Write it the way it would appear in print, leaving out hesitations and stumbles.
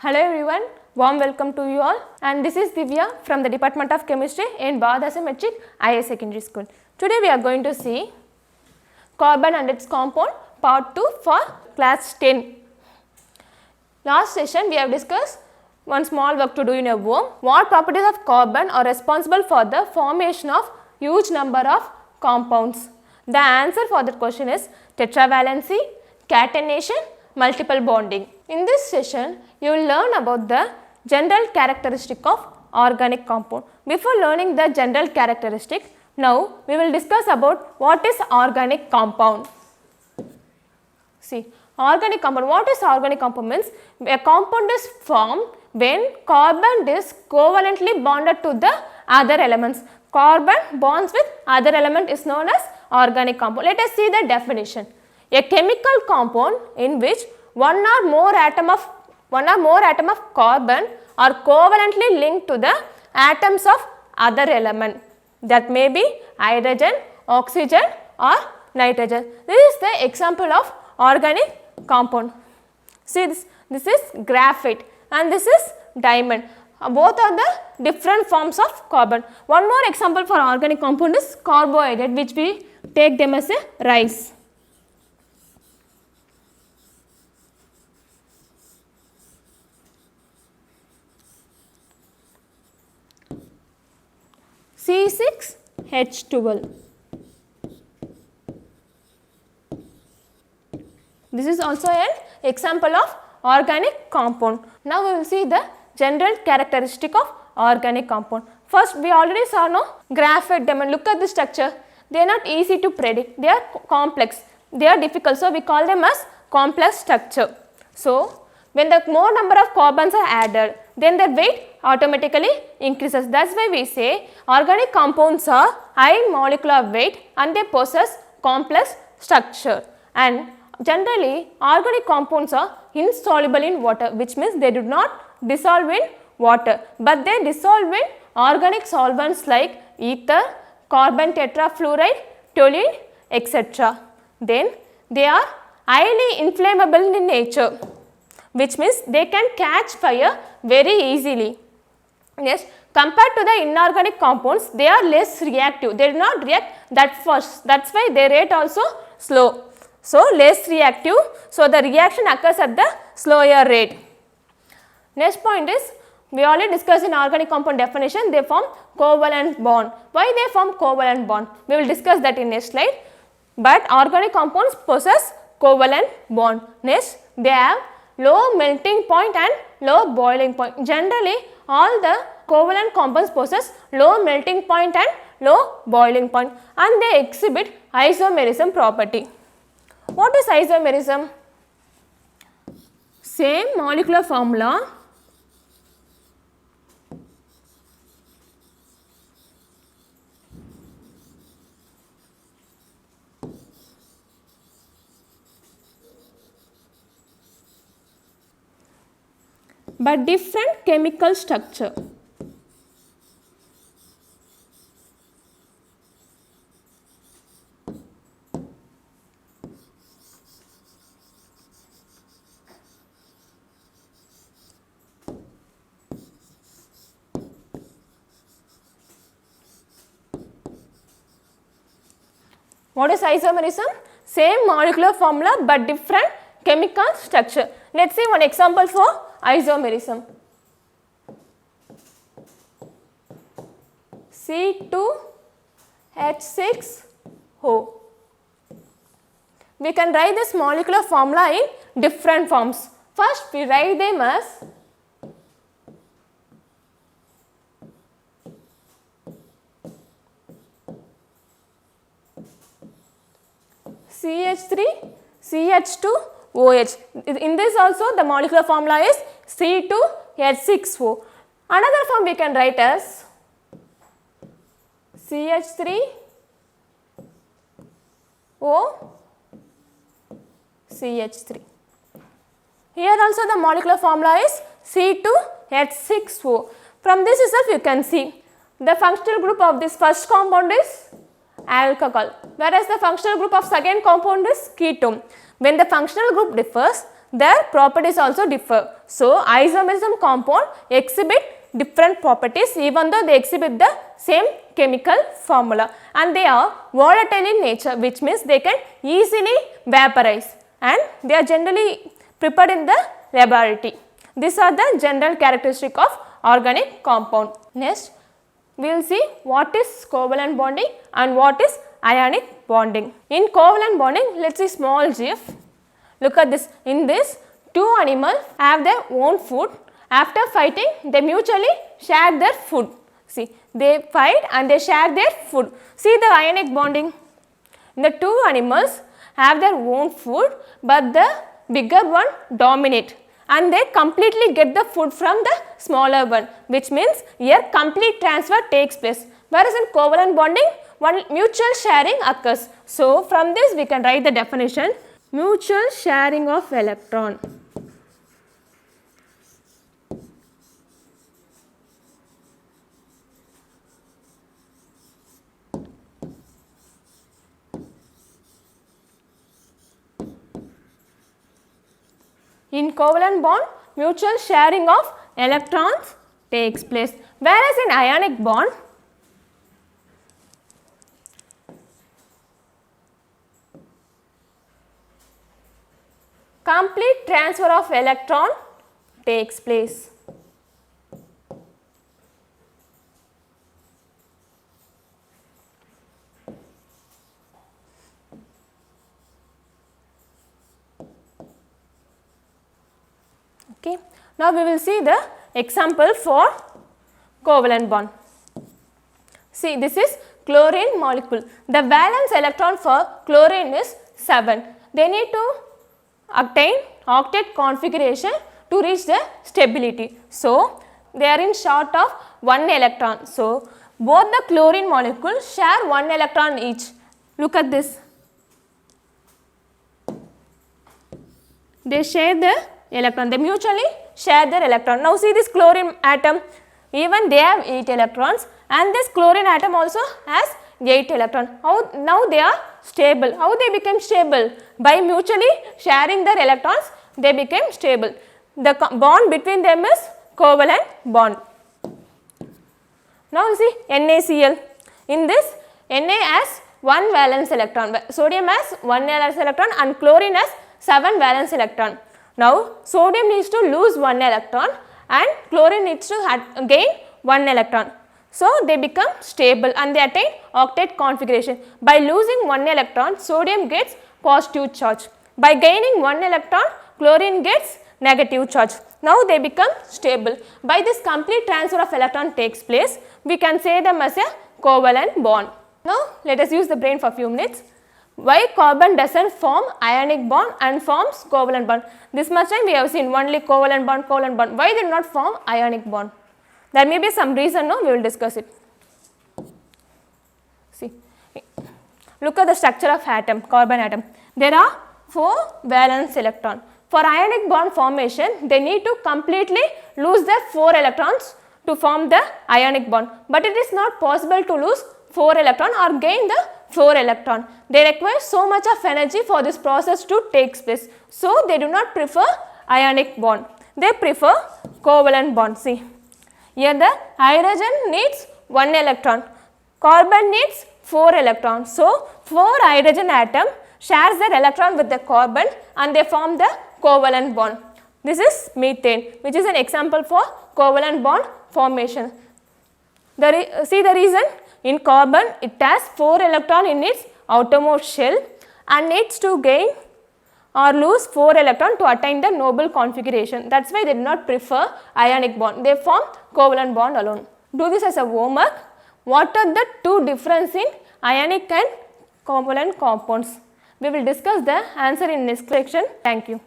Hello everyone, warm welcome to you all, and this is Divya from the Department of Chemistry in Bhadasa Metric IS Secondary School. Today we are going to see carbon and its compound part 2 for class 10. Last session we have discussed one small work to do in a worm. What properties of carbon are responsible for the formation of huge number of compounds? The answer for that question is tetravalency, catenation, multiple bonding. In this session, you will learn about the general characteristic of organic compound. Before learning the general characteristic, now we will discuss about what is organic compound. See, organic compound, what is organic compound means? A compound is formed when carbon is covalently bonded to the other elements. Carbon bonds with other element is known as organic compound. Let us see the definition. A chemical compound in which one or more atom of carbon are covalently linked to the atoms of other element, that may be hydrogen, oxygen or nitrogen. This is the example of organic compound. See, this is graphite and this is diamond. Both are the different forms of carbon. One more example for organic compound is carbohydrate, which we take them as a rice. C6H12. This is also an example of organic compound. Now we will see the general characteristic of organic compound. First, we already saw graphite, diamond. Look at the structure. They are not easy to predict. They are complex. They are difficult. So we call them as complex structure. So when the more number of carbons are added, then the weight automatically increases. That's why we say organic compounds are high molecular weight and they possess complex structure. And generally, organic compounds are insoluble in water, which means they do not dissolve in water, but they dissolve in organic solvents like ether, carbon tetrafluoride, toluene, etc. Then they are highly inflammable in nature, which means they can catch fire very easily. Yes, compared to the inorganic compounds, they are less reactive. They do not react that fast. That's why their rate also slow. So less reactive. So the reaction occurs at the slower rate. Next point is, we already discussed in organic compound definition, they form covalent bond. Why they form covalent bond? We will discuss that in next slide. But organic compounds possess covalent bond. Next, they have low melting point and low boiling point. Generally, all the covalent compounds possess low melting point and low boiling point, and they exhibit isomerism property. What is isomerism? Same molecular formula, but different chemical structure. What is isomerism? Same molecular formula but different chemical structure. Let's see one example for isomerism. C2H6O. We can write this molecular formula in different forms. First, we write them as CH3, CH2OH. In this also the molecular formula is C2H6O. Another form we can write as CH3O CH3. Here also the molecular formula is C2H6O. From this itself you can see the functional group of this first compound is alcohol, whereas the functional group of second compound is ketone. When the functional group differs, their properties also differ. So, isomerism compound exhibit different properties even though they exhibit the same chemical formula, and they are volatile in nature, which means they can easily vaporize, and they are generally prepared in the laboratory. These are the general characteristic of organic compound. Next, we will see what is covalent bonding and what is ionic bonding. In covalent bonding, let us see small gif. Look at this. In this, two animals have their own food. After fighting, they mutually share their food. See, they fight and they share their food. See the ionic bonding. The two animals have their own food, but the bigger one dominate, and they completely get the food from the smaller one, which means here complete transfer takes place. Whereas in covalent bonding, one mutual sharing occurs. So, from this we can write the definition: mutual sharing of electron. In covalent bond, mutual sharing of electrons takes place, whereas in ionic bond, complete transfer of electron takes place. Okay. Now, we will see the example for covalent bond. See, this is chlorine molecule. The valence electron for chlorine is 7. They need to obtain octet configuration to reach the stability. So, they are in short of 1 electron. So, both the chlorine molecules share 1 electron each. Look at this. They share the electron, they mutually share their electron. Now, see this chlorine atom, even they have 8 electrons, and this chlorine atom also has 8 electrons. How now they are stable? How they became stable? By mutually sharing their electrons, they became stable. The bond between them is covalent bond. Now, you see NaCl. In this, Na has 1 valence electron, sodium has 1 valence electron, and chlorine has 7 valence electron. Now, sodium needs to lose 1 electron and chlorine needs to gain 1 electron. So, they become stable and they attain octet configuration. By losing 1 electron, sodium gets positive charge. By gaining 1 electron, chlorine gets negative charge. Now, they become stable. By this complete transfer of electron takes place, we can say them as a covalent bond. Now, let us use the brain for a few minutes. Why carbon does not form ionic bond and forms covalent bond? This much time we have seen only covalent bond, covalent bond. Why did not form ionic bond? There may be some reason, no? We will discuss it. See, look at the structure of atom, carbon atom. There are 4 valence electrons. For ionic bond formation, they need to completely lose their 4 electrons to form the ionic bond. But it is not possible to lose 4 electron or gain the 4 electron. They require so much of energy for this process to take place. So, they do not prefer ionic bond. They prefer covalent bond. See, here the hydrogen needs 1 electron, carbon needs 4 electrons. So, 4 hydrogen atom shares their electron with the carbon and they form the covalent bond. This is methane, which is an example for covalent bond formation. See the reason? In carbon, it has 4 electron in its outermost shell and needs to gain or lose 4 electron to attain the noble configuration. That is why they do not prefer ionic bond. They form covalent bond alone. Do this as a homework. What are the 2 differences in ionic and covalent compounds? We will discuss the answer in next section. Thank you.